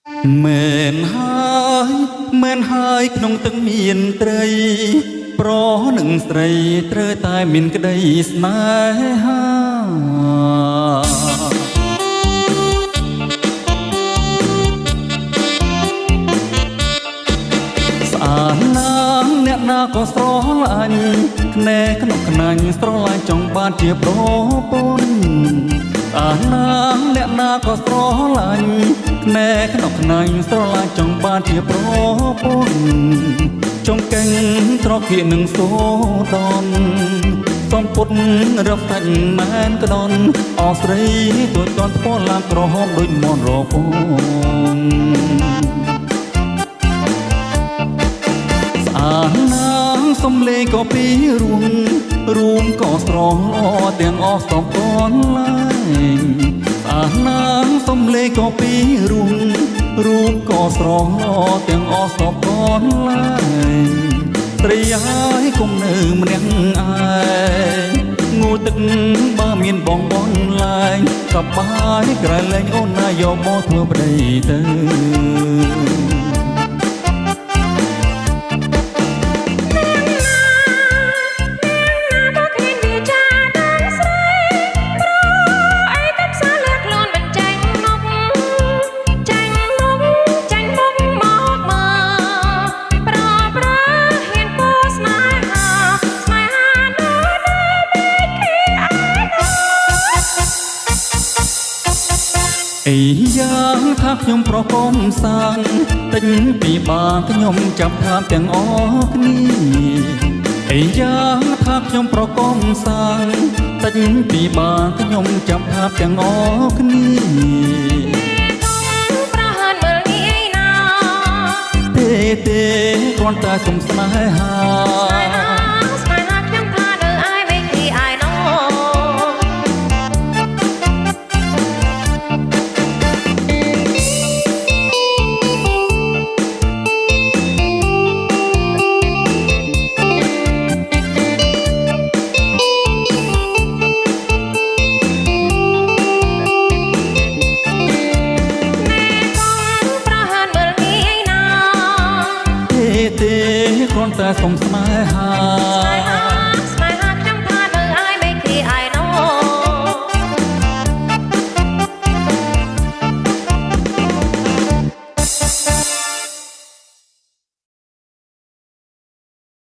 មែនហើយមែនហើយក្នុងទឹកមានត្រីប្រនឹងស្រីត្រូវតែមានក្តីស្នេហាស្អាតណាស់អ្នកណាក៏ស្រឡាញ់ភ្នែកក្នុងខ្នាញ់ស្រឡាញ់ចង់បានជាប្រពន្ធអាណាអ្នកណាក៏ស្រឡាញ់ភ្នែកក្នុងខ្នាញ់ស្រឡាញ់ចង់បានជាប្រពន្ធចង់កេងត្រកៀកនឹងសូដនសំពុតរកសាច់មែនក្ដនអស្រីទួយតន់ថ្ពាល់ឡើងក្រហមដូចមន់រពងស្អាតណាស់សំលេងក៏ពីរួមក៏ស្រងល្អទាំងអស់សំពន់ឡើងស្អាតណាស់សំលេងក៏ពីរួមក៏ស្រងល្អទាំងអស់សំពន់ឡើងស្រីហើយគុំនៅម្នាក់ឯងងូទឹកបើមានបងបនឡើងសប្បាយក្រែលែងអូនណាយកមកធ្វើប្តីទៅអីយ៉ាងថាខ្ញុំប្រកុំសានទិញពីបាខ្ញុំចាប់ថាទាំងអស់គ្នាអីយ៉ាងថាខ្ញុំប្រកុំសានទិញពីបាខ្ញុំចាប់ថាទាំងអស់គ្នាប្រហានមើលងាយណាទេគ្រាន់តែសុំស្នេហាគ្រាន់តែសុំស្នេហា